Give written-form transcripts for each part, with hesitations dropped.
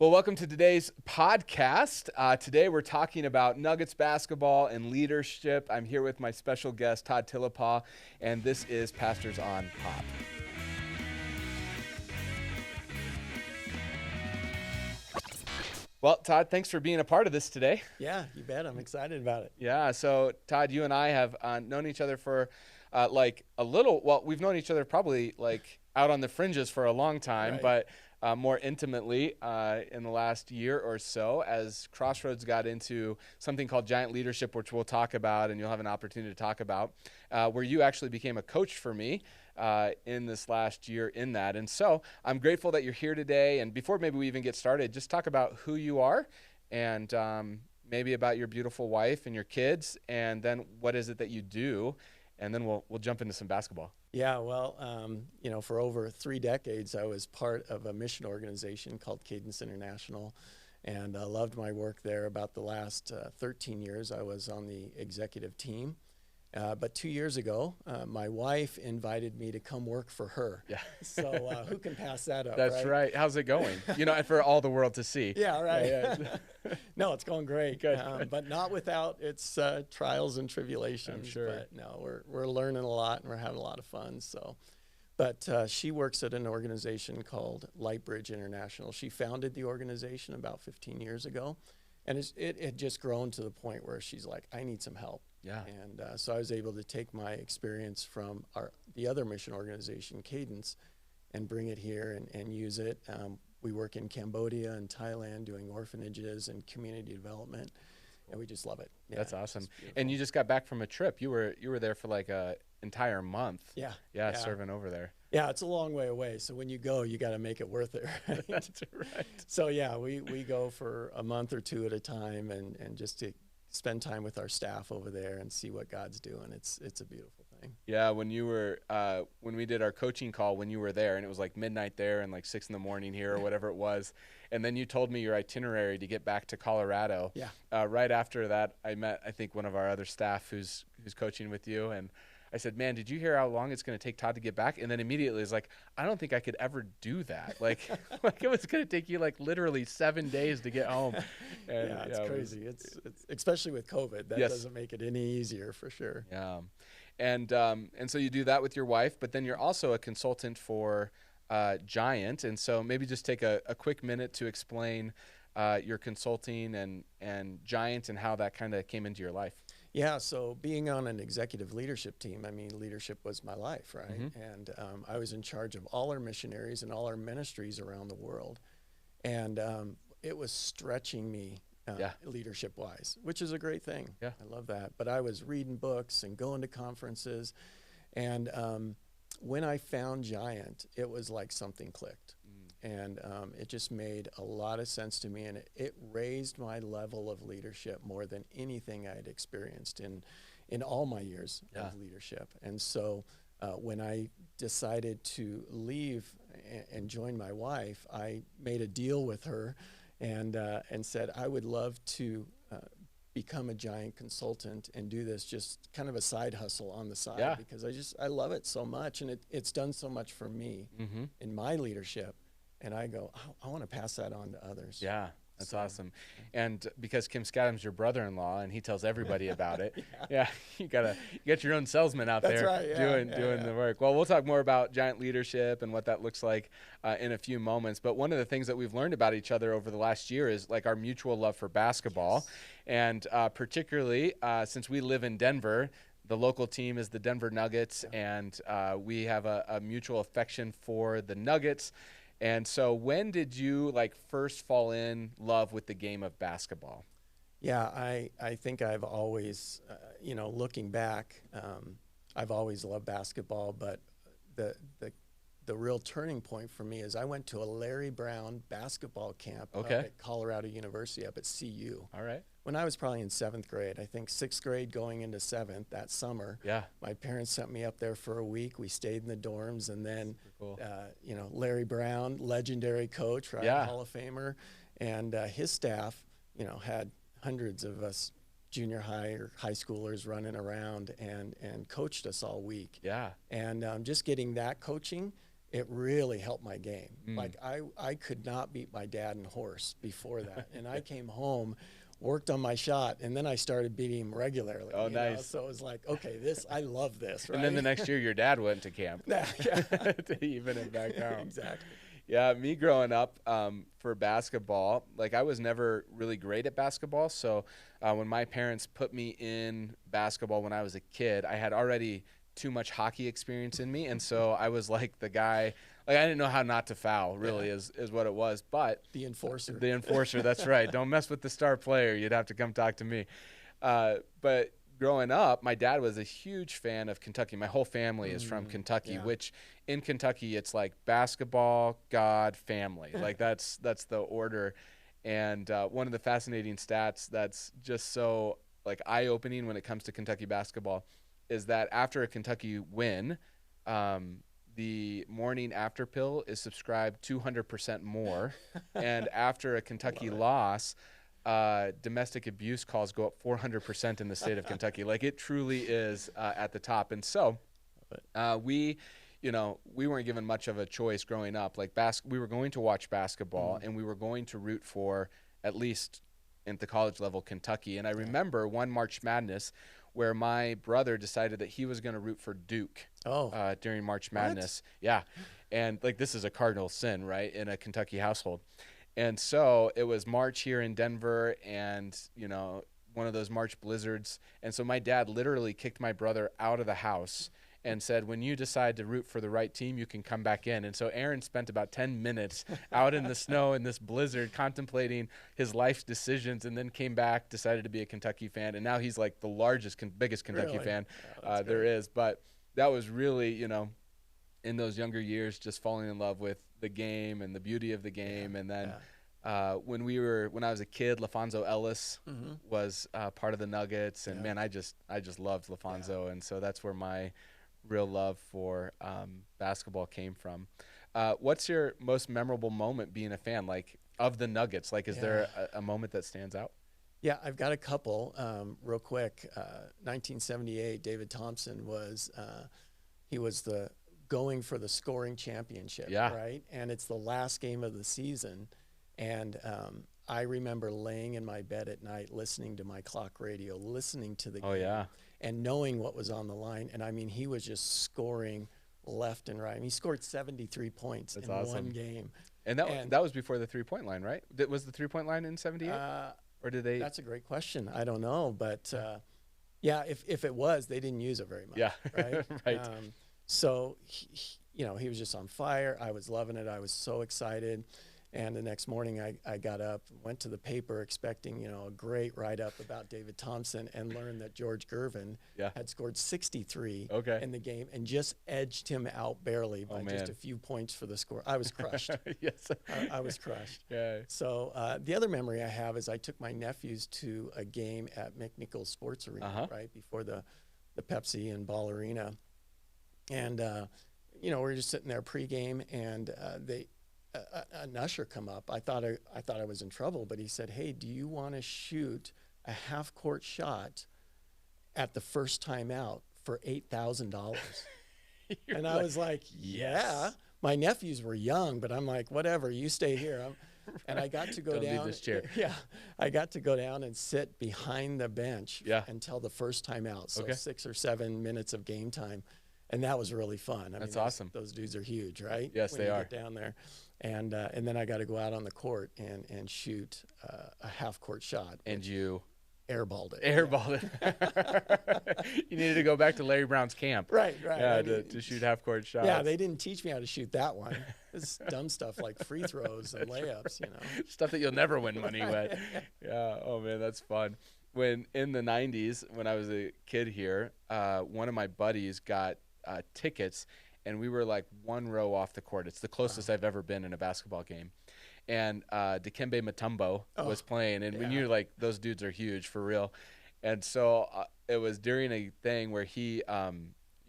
Well, welcome to today's podcast. Today we're talking about Nuggets basketball and leadership. I'm here with my special guest, Todd Tillapaugh, and this is Pastors on Pop. Well, Todd, thanks for being a part of this today. Yeah, you bet. I'm excited about it. Yeah, so Todd, you and I have known each other for we've known each other probably like out on the fringes for a long time, Right. but more intimately in the last year or so as Crossroads got into something called Giant Leadership, which we'll talk about and you'll have an opportunity to talk about, where you actually became a coach for me in this last year in that. And so I'm grateful that you're here today. And before maybe we even get started, just talk about who you are and maybe about your beautiful wife and your kids, and then what is it that you do, and then we'll jump into some basketball. Yeah, well, for over 3 decades, I was part of a mission organization called Cadence International, and I loved my work there. About the last 13 years, I was on the executive team. But 2 years ago, my wife invited me to come work for her. Yeah. So who can pass that up? That's right. How's it going? And for all the world to see. Yeah, right. Yeah. No, it's going great. Good. But not without its trials and tribulations. I'm sure. But no, we're learning a lot and we're having a lot of fun. So, but she works at an organization called Lightbridge International. She founded the organization about 15 years ago, and it had just grown to the point where she's like, I need some help. Yeah. And so I was able to take my experience from the other mission organization, Cadence, and bring it here and use it. We work in Cambodia and Thailand doing orphanages and community development, and we just love it. Yeah, That's awesome. And you just got back from a trip. You were there for like a entire month. Yeah. Serving over there. Yeah, it's a long way away. So when you go, you got to make it worth it. Right? That's right. So yeah, we go for a month or two at a time and just to spend time with our staff over there and see what God's doing. It's a beautiful thing. Yeah, when we did our coaching call when you were there, and it was like midnight there and like 6 a.m. here or whatever it was, and then you told me your itinerary to get back to Colorado. Yeah. Right after that, I met, I think, one of our other staff who's coaching with you, and I said, man, did you hear how long it's going to take Todd to get back? And then immediately it's like, I don't think I could ever do that. Like it was going to take you like literally 7 days to get home. And, yeah, it's crazy. It's especially with COVID, that Yes. doesn't make it any easier for sure. Yeah. And so you do that with your wife, but then you're also a consultant for Giant. And so maybe just take a quick minute to explain your consulting and Giant and how that kind of came into your life. Yeah, so being on an executive leadership team, I mean, leadership was my life, right? Mm-hmm. And I was in charge of all our missionaries and all our ministries around the world. And it was stretching me leadership-wise, which is a great thing. Yeah. I love that. But I was reading books and going to conferences. And when I found Giant, it was like something clicked. And it just made a lot of sense to me, and it raised my level of leadership more than anything I had experienced in all my years of leadership. And so when I decided to leave and join my wife, I made a deal with her and said I would love to become a Giant consultant and do this just kind of a side hustle on the side because I love it so much, and it's done so much for me in my leadership. And I go, I want to pass that on to others. Yeah, that's awesome. And because Kim Scadam's your brother-in-law and he tells everybody about it, you get your own salesman out That's there right, doing the work. Well, we'll talk more about Giant leadership and what that looks like in a few moments. But one of the things that we've learned about each other over the last year is like our mutual love for basketball. Yes. And particularly since we live in Denver, the local team is the Denver Nuggets, and we have a mutual affection for the Nuggets. And so when did you first fall in love with the game of basketball? Yeah, I think I've always, looking back, I've always loved basketball, but the real turning point for me is I went to a Larry Brown basketball camp up at Colorado University up at CU. All right. When I was probably in 7th grade, I think 6th grade going into 7th that summer. Yeah. My parents sent me up there for a week. We stayed in the dorms, and then, cool. Larry Brown, legendary coach, right? Yeah. Hall of Famer, and his staff, had hundreds of us junior high or high schoolers running around and coached us all week. Yeah. And just getting that coaching, it really helped my game. Like I could not beat my dad in horse before that. And I came home, worked on my shot, and then I started beating him regularly. Oh, you know? nice. So it was like, okay, I love this, right? And then the next year your dad went to camp Yeah. to even it back out. Exactly. Yeah, me growing up for basketball, like I was never really great at basketball. So when my parents put me in basketball when I was a kid, I had already too much hockey experience in me. And so I was like the guy, like I didn't know how not to foul really is what it was. But The enforcer. The enforcer, that's right. Don't mess with the star player. You'd have to come talk to me. But growing up, my dad was a huge fan of Kentucky. My whole family is from Kentucky, which in Kentucky, it's like basketball, God, family. Like that's the order. And one of the fascinating stats that's just so like eye-opening when it comes to Kentucky basketball is that after a Kentucky win, the morning after pill is subscribed 200% more. And after a Kentucky loss, domestic abuse calls go up 400% in the state of Kentucky. Like it truly is at the top. And so we weren't given much of a choice growing up. Like we were going to watch basketball and we were going to root for, at least at the college level, Kentucky. And I remember one March Madness where my brother decided that he was going to root for Duke during March Madness. What? Yeah. And like this is a cardinal sin, right, in a Kentucky household. And so it was March here in Denver and, one of those March blizzards. And so my dad literally kicked my brother out of the house and said, when you decide to root for the right team, you can come back in. And so Aaron spent about 10 minutes out in the snow in this blizzard contemplating his life's decisions, and then came back, decided to be a Kentucky fan. And now he's like the biggest Kentucky fan there is. But that was really, in those younger years, just falling in love with the game and the beauty of the game. And then when I was a kid, LaFonso Ellis was part of the Nuggets, and man, I just loved LaFonso. And so that's where my real love for basketball came from. What's your most memorable moment being a fan, like of the Nuggets? Like, is there a moment that stands out? Yeah, I've got a couple real quick. 1978, David Thompson was going for the scoring championship, right? And it's the last game of the season. And I remember laying in my bed at night, listening to my clock radio, listening to the game, and knowing what was on the line. And I mean, he was just scoring left and right. I mean, he scored 73 points in one game. And that was before the 3-point line, right? Was the 3-point line in 78? Or did they? That's a great question. I don't know. But if it was, they didn't use it very much. Yeah. Right. Right. So, he was just on fire. I was loving it. I was so excited. And the next morning I got up, went to the paper expecting, a great write-up about David Thompson, and learned that George Gervin had scored 63 in the game and just edged him out barely by just a few points for the score. I was crushed. Yes. I was crushed. Yeah. So the other memory I have is I took my nephews to a game at McNichols Sports Arena, right, before the Pepsi and Ball Arena. And, we were just sitting there pregame, and an usher come up. I thought I was in trouble, but he said, "Hey, do you want to shoot a half-court shot at the first time out for $8,000?" And I was like, "Yeah." My nephews were young, but I'm like, "Whatever, you stay here." And I got to go down. Leave this chair. Yeah, I got to go down and sit behind the bench until the first time out. So 6 or 7 minutes of game time. And that was really fun. That's awesome. Those dudes are huge, right? Yes, they are. Get down there. And then I got to go out on the court and shoot a half-court shot. And you airballed it. Airballed it. You needed to go back to Larry Brown's camp. Right. Yeah, to shoot half-court shots. Yeah, they didn't teach me how to shoot that one. It's dumb stuff like free throws and layups, Stuff that you'll never win money with. Yeah. Oh, man, that's fun. When in the 90s, when I was a kid here, one of my buddies got tickets, and we were like one row off the court. It's the closest I've ever been in a basketball game. And Dikembe Mutombo was playing, and when you're like, those dudes are huge for real. And so it was during a thing where he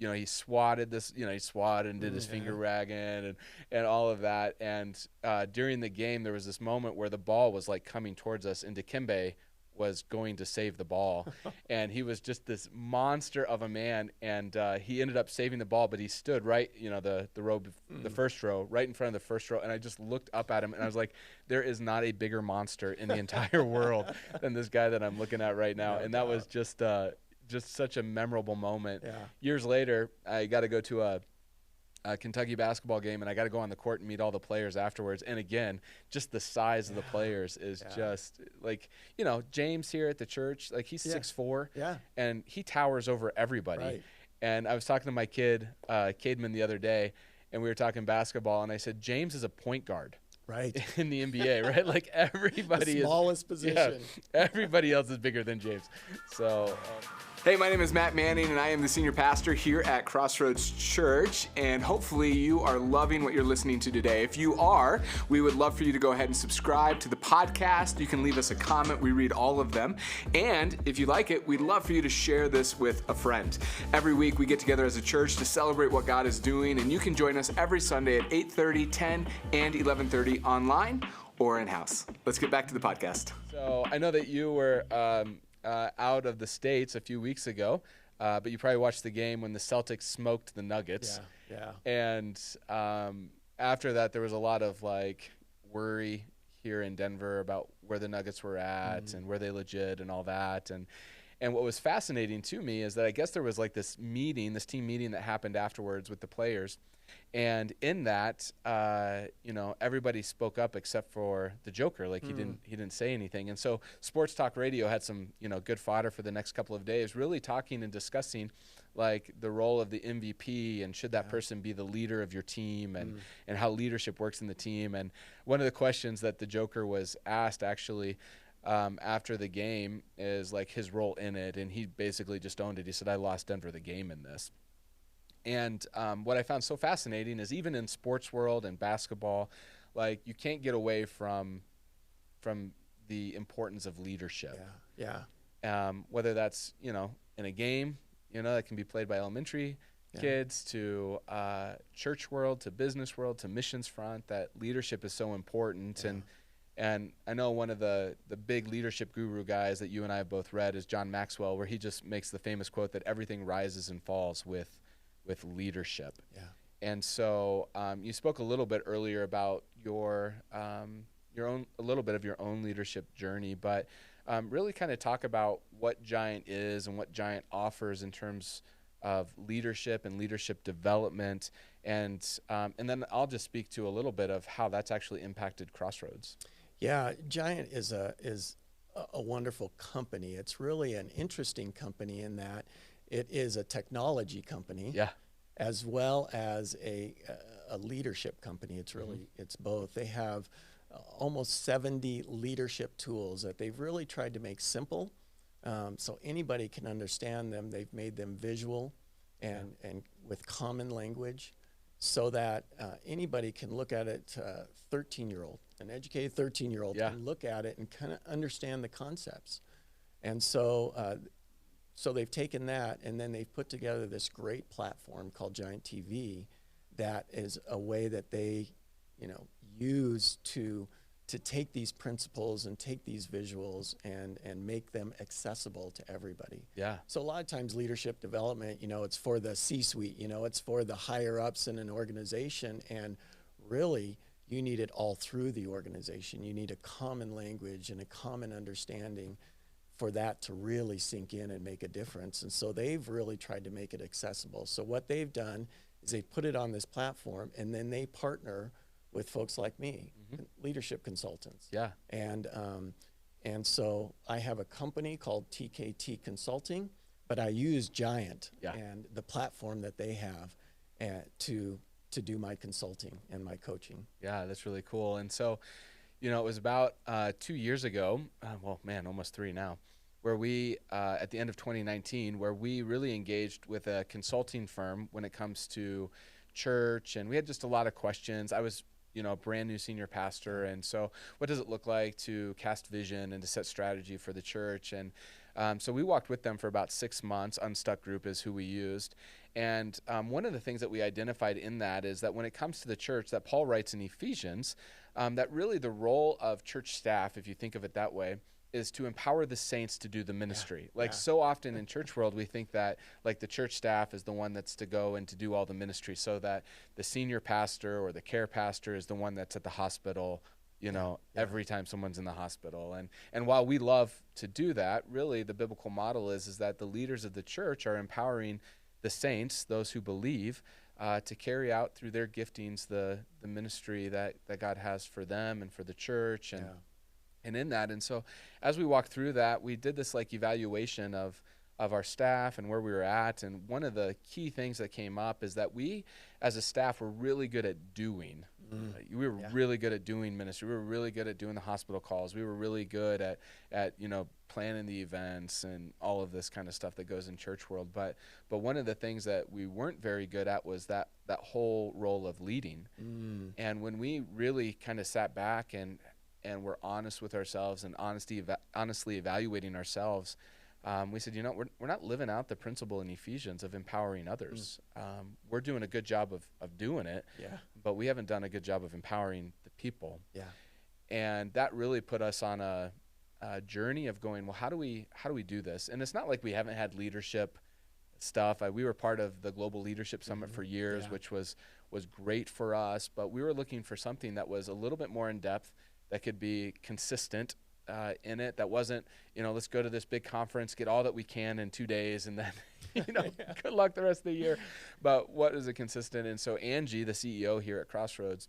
he swatted this, he swatted and did his finger wagging and all of that. And during the game, there was this moment where the ball was like coming towards us, and Dikembe was going to save the ball. And he was just this monster of a man. And he ended up saving the ball, but he stood right, the row, the first row, right in front of the first row. And I just looked up at him and I was like, there is not a bigger monster in the entire world than this guy that I'm looking at right now. And that was just such a memorable moment. Yeah. Years later, I got to go to a Kentucky basketball game, and I got to go on the court and meet all the players afterwards. And again, just the size of the players is just like, James here at the church, like he's 6'4", and he towers over everybody. Right. And I was talking to my kid, Cademan, the other day, and we were talking basketball, and I said, James is a point guard. Right. In the NBA, right? Like everybody the smallest position. Yeah, everybody else is bigger than James. So, hey, my name is Matt Manning, and I am the senior pastor here at Crossroads Church, and hopefully you are loving what you're listening to today. If you are, we would love for you to go ahead and subscribe to the podcast. You can leave us a comment. We read all of them. And if you like it, we'd love for you to share this with a friend. Every week we get together as a church to celebrate what God is doing, and you can join us every Sunday at 8:30, 10, and 11:30 online or in-house. Let's get back to the podcast. So I know that you were out of the States a few weeks ago, but you probably watched the game when the Celtics smoked the Nuggets. Yeah. And after that, there was a lot of worry here in Denver about where the Nuggets were at and were they legit and all that. And what was fascinating to me is that I guess there was this team meeting that happened afterwards with the players. And in that, everybody spoke up except for the Joker. He didn't say anything. And so Sports Talk Radio had some, good fodder for the next couple of days, really talking and discussing the role of the MVP and should that person be the leader of your team and how leadership works in the team. And one of the questions that the Joker was asked actually after the game is his role in it. And he basically just owned it. He said, I lost Denver the game in this. And what I found so fascinating is even in sports world and basketball, you can't get away from the importance of leadership. Yeah. Whether that's, in a game, that can be played by elementary kids to church world, to business world, to missions front, that leadership is so important. Yeah. And I know one of the big leadership guru guys that you and I have both read is John Maxwell, where he just makes the famous quote that everything rises and falls with leadership. Yeah. And so you spoke a little bit earlier about your own, a little bit of your own leadership journey, but really kind of talk about what Giant is and what Giant offers in terms of leadership and leadership development. And then I'll just speak to a little bit of how that's actually impacted Crossroads. Yeah. Giant is a wonderful company. It's really an interesting company in that it is a technology company, as well as a leadership company. It's really it's both. They have almost 70 leadership tools that they've really tried to make simple, so anybody can understand them. They've made them visual and with common language, so that anybody can look at it. 13-year-old, an educated 13-year-old, can look at it and kind of understand the concepts, and so. So they've taken that and then they've put together this great platform called Giant TV that is a way that they, use to take these principles and take these visuals and make them accessible to everybody. Yeah. So a lot of times leadership development, it's for the C-suite, it's for the higher ups in an organization, and really you need it all through the organization. You need a common language and a common understanding for that to really sink in and make a difference. And so they've really tried to make it accessible. So what they've done is they put it on this platform, and then they partner with folks like me, leadership consultants. Yeah. And so I have a company called TKT Consulting, but I use Giant and the platform that they have to do my consulting and my coaching. Yeah, that's really cool. And so, it was about 2 years ago, almost 3 now, where we, at the end of 2019, where we really engaged with a consulting firm when it comes to church, and we had just a lot of questions. I was, a brand new senior pastor, and so what does it look like to cast vision and to set strategy for the church? And so we walked with them for about 6 months. Unstuck Group is who we used. And one of the things that we identified in that is that when it comes to the church, that Paul writes in Ephesians, that really the role of church staff, if you think of it that way, is to empower the saints to do the ministry. Like yeah. so often in church world, we think that like the church staff is the one that's to go and to do all the ministry, so that the senior pastor or the care pastor is the one that's at the hospital, you know, every time someone's in the hospital. And while we love to do that, really the biblical model is that the leaders of the church are empowering the saints, those who believe, to carry out through their giftings the ministry that God has for them and for the church, and in that. And so as we walked through that, we did this like evaluation of our staff and where we were at. And one of the key things that came up is that we as a staff were really good at doing. We were really good at doing ministry. We were really good at doing the hospital calls. We were really good at you know, planning the events and all of this kind of stuff that goes in church world. But one of the things that we weren't very good at was that whole role of leading. And when we really kind of sat back and we're honest with ourselves and honestly evaluating ourselves, we said, you know, we're not living out the principle in Ephesians of empowering others. We're doing a good job of doing it, but we haven't done a good job of empowering the people. And that really put us on a journey of going, well, how do we do this? And it's not like we haven't had leadership stuff. We were part of the Global Leadership Summit for years, which was great for us, but we were looking for something that was a little bit more in depth, that could be consistent in it, that wasn't, you know, let's go to this big conference, get all that we can in 2 days, and then, you know, good luck the rest of the year. But what is it consistent? And so Angie, the CEO here at Crossroads,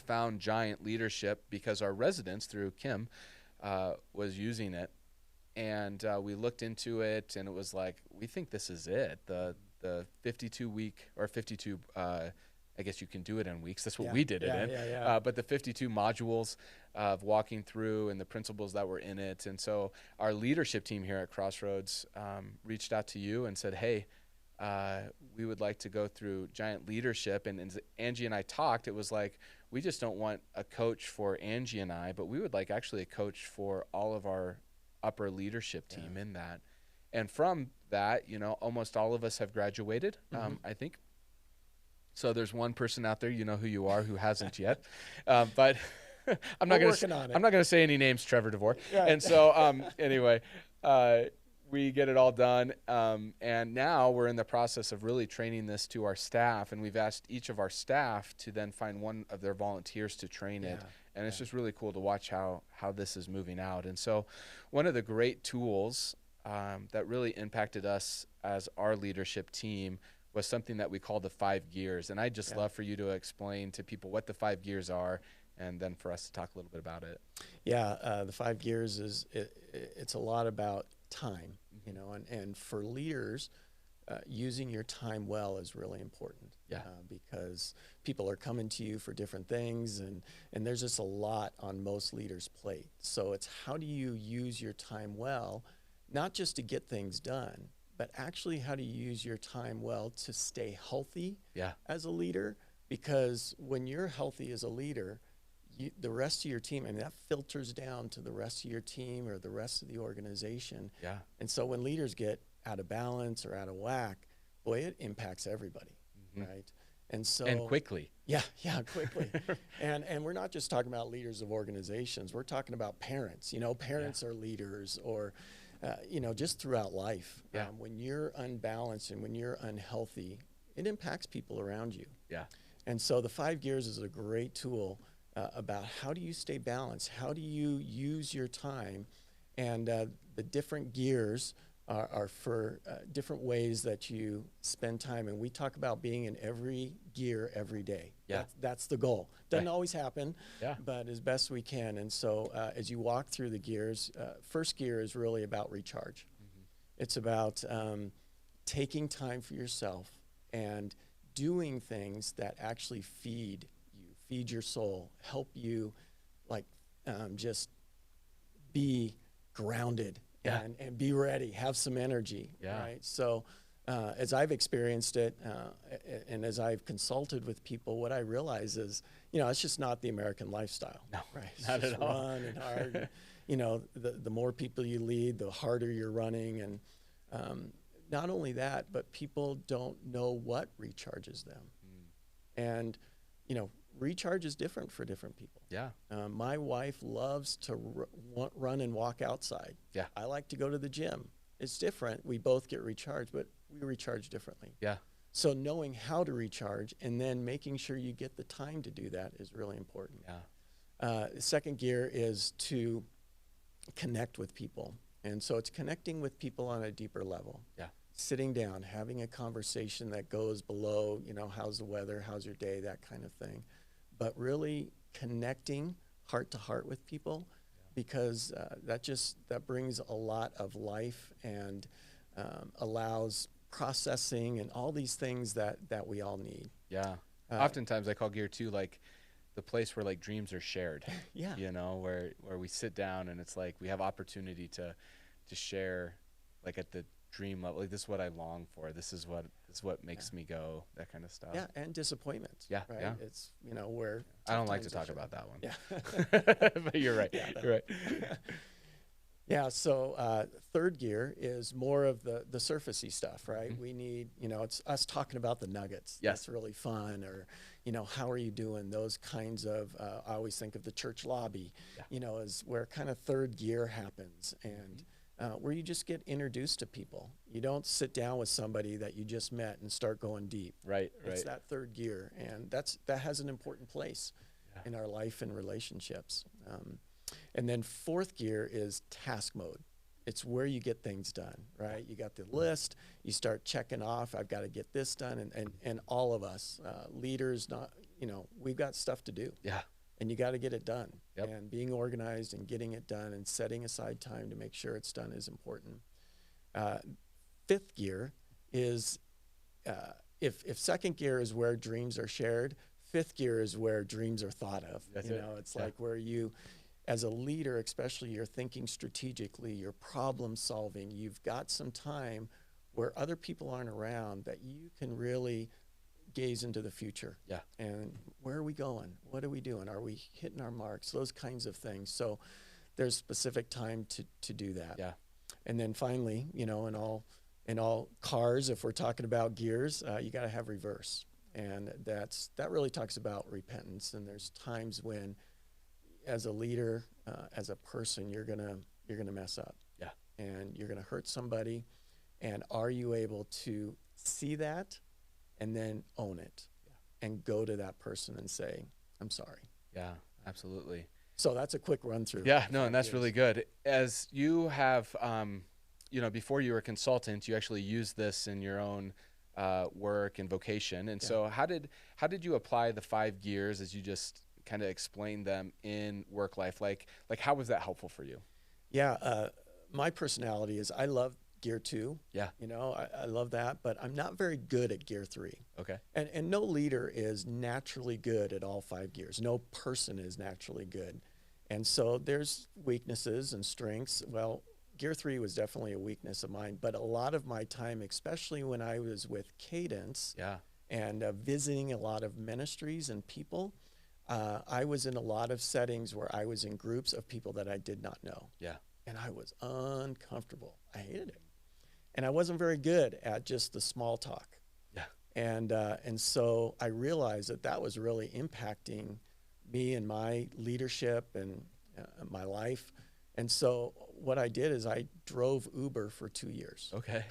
found Giant Leadership because our residents, through Kim, was using it. And we looked into it, and it was like, we think this is it. The 52-week or 52 I guess you can do it in weeks. That's what we did it in. But the 52 modules of walking through and the principles that were in it. And so our leadership team here at Crossroads reached out to you and said, hey, we would like to go through Giant Leadership. And as Angie and I talked, it was like, we just don't want a coach for Angie and I, but we would like actually a coach for all of our upper leadership team in that. And from that, you know, almost all of us have graduated, I think. So there's one person out there, you know who you are, who hasn't yet. But I'm not going to say any names, Trevor DeVore. And so anyway, we get it all done. And now we're in the process of really training this to our staff. And we've asked each of our staff to then find one of their volunteers to train it. And it's just really cool to watch how this is moving out. And so one of the great tools that really impacted us as our leadership team was something that we call the 5 gears. And I'd just love for you to explain to people what the 5 gears are, and then for us to talk a little bit about it. The 5 gears is, it's a lot about time, you know, and for leaders, using your time well is really important. Because people are coming to you for different things, and there's just a lot on most leaders' plate. So it's, how do you use your time well, not just to get things done, but actually how to use your time well to stay healthy as a leader. Because when you're healthy as a leader, the rest of your team, and that filters down to the rest of your team or the rest of the organization. And so when leaders get out of balance or out of whack, boy, it impacts everybody, right? And so, and quickly. Quickly. And we're not just talking about leaders of organizations. We're talking about parents. You know, parents are leaders, or you know, just throughout life. When you're unbalanced and when you're unhealthy, it impacts people around you. And so the 5 gears is a great tool about how do you stay balanced? How do you use your time? And the different gears are for different ways that you spend time. And we talk about being in every gear every day. That's the goal. Doesn't always happen, but as best we can. And so as you walk through the gears, first gear is really about recharge. It's about taking time for yourself and doing things that actually feed you, feed your soul, help you like just be grounded and be ready, have some energy, right? So as I've experienced it and as I've consulted with people, what I realize is, you know, it's just not the American lifestyle. No, right? It's not just at all. run and hard. You know, the more people you lead, the harder you're running. And not only that, but people don't know what recharges them. And, you know, recharge is different for different people. Yeah. My wife loves to run and walk outside. Yeah. I like to go to the gym. It's different. We both get recharged, but we recharge differently. Yeah. So knowing how to recharge and then making sure you get the time to do that is really important. Yeah. Second gear is to connect with people. And so it's connecting with people on a deeper level. Yeah. Sitting down, having a conversation that goes below, how's the weather, how's your day, that kind of thing. But really connecting heart to heart with people, because that brings a lot of life and allows processing and all these things that we all need. Yeah. Oftentimes I call gear 2 like the place where like dreams are shared. Yeah. Where we sit down and it's like we have opportunity to share, like at the dream level, like this is what I long for, this is what makes me go, that kind of stuff. Yeah, and disappointment. Yeah. Right? Yeah. It's where I don't like to times talk are about that one. Yeah. But you're right. Yeah, You're right. Yeah, so third gear is more of the surfacey stuff, right? Mm-hmm. We need, it's us talking about the nuggets. Yes. That's really fun. Or, how are you doing? Those kinds of, I always think of the church lobby, as where kind of third gear happens. And where you just get introduced to people. You don't sit down with somebody that you just met and start going deep. Right. It's that third gear. And that has an important place in our life and relationships. And then fourth gear is task mode. It's where you get things done, right? You got the list, you start checking off, I've got to get this done. And all of us, leaders, we've got stuff to do. Yeah. And you got to get it done. Yep. And being organized and getting it done and setting aside time to make sure it's done is important. Fifth gear is, if second gear is where dreams are shared, fifth gear is where dreams are thought of. That's It's like where you, as a leader, especially, you're thinking strategically, you're problem solving, you've got some time where other people aren't around that you can really gaze into the future. Yeah. And where are we going? What are we doing? Are we hitting our marks? Those kinds of things. So there's specific time to do that. Yeah. And then finally, in all cars, if we're talking about gears, you got to have reverse. And that really talks about repentance. And there's times when, as a leader, as a person, you're gonna mess up. Yeah. And you're gonna hurt somebody. And are you able to see that and then own it and go to that person and say, I'm sorry? Yeah, absolutely. So that's a quick run through. Yeah, no, and that's really good. As you have, before you were a consultant, you actually used this in your own work and vocation. And so how did you apply the 5 gears as you just kind of explained them in work life? Like how was that helpful for you? Yeah, my personality is I love gear 2. Yeah. I love that, but I'm not very good at gear 3. Okay. And no leader is naturally good at all 5 gears. No person is naturally good. And so there's weaknesses and strengths. Well, gear 3 was definitely a weakness of mine, but a lot of my time, especially when I was with Cadence and visiting a lot of ministries and people, I was in a lot of settings where I was in groups of people that I did not know. Yeah. And I was uncomfortable. I hated it. And I wasn't very good at just the small talk. Yeah. And so I realized that was really impacting me and my leadership and my life. And so what I did is I drove Uber for 2 years. Okay.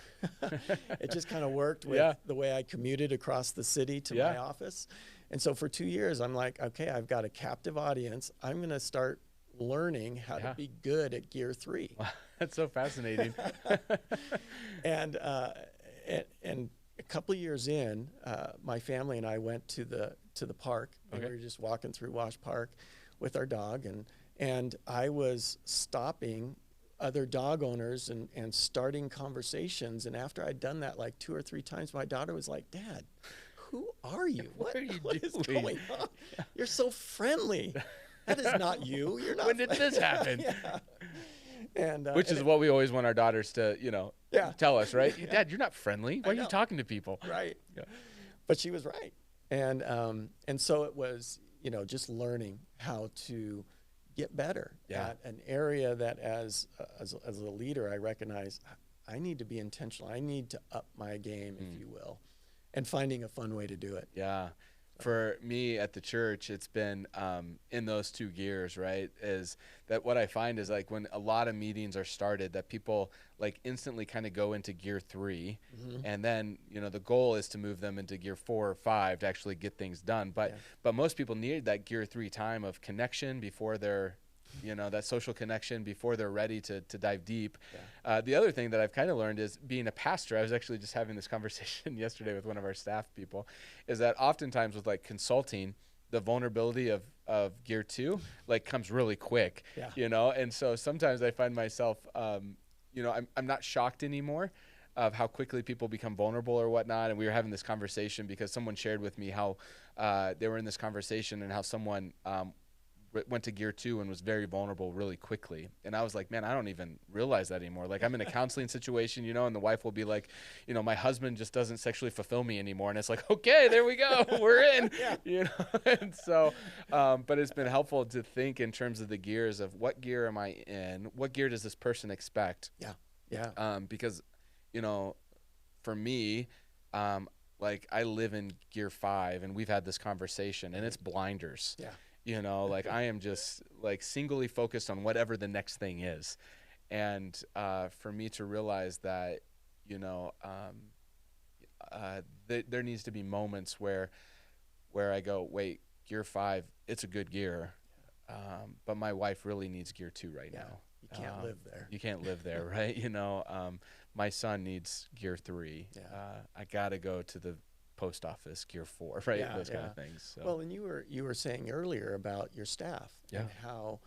It just kind of worked with the way I commuted across the city to my office. And so for 2 years, I'm like, okay, I've got a captive audience. I'm going to start learning how to be good at gear 3. Wow, that's so fascinating. And a couple of years in, my family and I went to the park, and we were just walking through Wash Park with our dog, and I was stopping other dog owners and starting conversations. And after I'd done that like 2 or 3 times, my daughter was like, "Dad, who are you? What are you what doing? is going on? You're so friendly. That is not you. You're not." When did this happen? Yeah. And which is what we always want our daughters to, tell us, right? Dad, you're not friendly. Why are you talking to people? Right. Yeah. But she was right. And so it was, just learning how to get better at an area that as a leader, I recognize I need to be intentional. I need to up my game, if you will, and finding a fun way to do it. Yeah. For me at the church, it's been in those two gears, right? Is that what I find is like when a lot of meetings are started, that people like instantly kind of go into gear 3, and then the goal is to move them into gear 4 or 5 to actually get things done. But most people need that gear 3 time of connection before they're that social connection before they're ready to dive deep. The other thing that I've kind of learned is being a pastor. I was actually just having this conversation yesterday with one of our staff people, is that oftentimes with like consulting, the vulnerability of gear 2 like comes really quick, and so sometimes I find myself, I'm not shocked anymore of how quickly people become vulnerable or whatnot. And we were having this conversation because someone shared with me how they were in this conversation and how someone went to gear 2 and was very vulnerable really quickly. And I was like, man, I don't even realize that anymore. Like I'm in a counseling situation, and the wife will be like, my husband just doesn't sexually fulfill me anymore. And it's like, okay, there we go. We're in, And so, but it's been helpful to think in terms of the gears of what gear am I in? What gear does this person expect? Because, for me, like I live in gear 5 and we've had this conversation and it's blinders. Like I am just like singly focused on whatever the next thing is. And for me to realize that, there needs to be moments where I go, wait, gear 5, it's a good gear. But my wife really needs gear 2 right now. You can't live there. You can't live there, right? My son needs gear 3. I got to go to the post office, gear 4, right? Those kind of things. So. Well, and you were saying earlier about your staff and how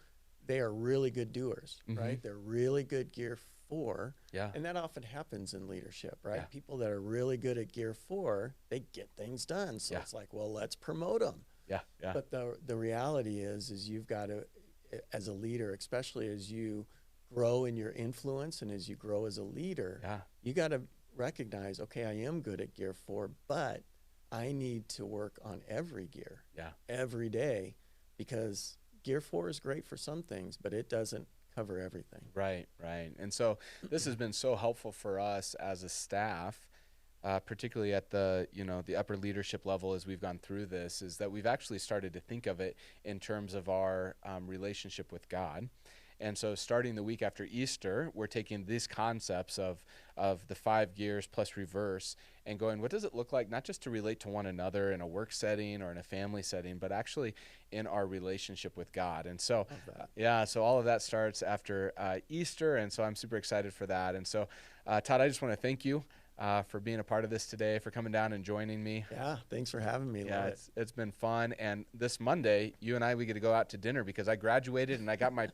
they are really good doers, right? They're really good gear 4. And that often happens in leadership, right? People that are really good at gear 4, they get things done. So it's like, well, let's promote them. But the reality is you've got to, as a leader, especially as you grow in your influence and as you grow as a leader, you got to recognize, okay, I am good at gear 4, but I need to work on every gear every day, because gear 4 is great for some things, but it doesn't cover everything. Right. And so this has been so helpful for us as a staff, particularly at the upper leadership level as we've gone through this, is that we've actually started to think of it in terms of our relationship with God. And so starting the week after Easter, we're taking these concepts of the 5 gears plus reverse and going, what does it look like, not just to relate to one another in a work setting or in a family setting, but actually in our relationship with God. And so, so all of that starts after Easter. And so I'm super excited for that. And so, Todd, I just want to thank you for being a part of this today, for coming down and joining me. Thanks for having me. It's been fun. And this Monday, you and we get to go out to dinner because I graduated and I got my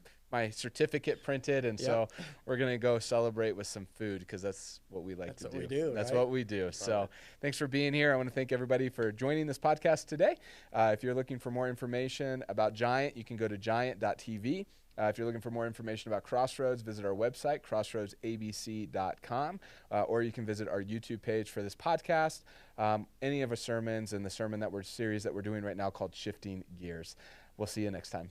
certificate printed. And so we're going to go celebrate with some food because that's what we like to do. That's what we do. That's what we do. So thanks for being here. I want to thank everybody for joining this podcast today. If you're looking for more information about Giant, you can go to giant.tv. If you're looking for more information about Crossroads, visit our website, crossroadsabc.com, or you can visit our YouTube page for this podcast, any of our sermons, and the sermon series that we're doing right now called Shifting Gears. We'll see you next time.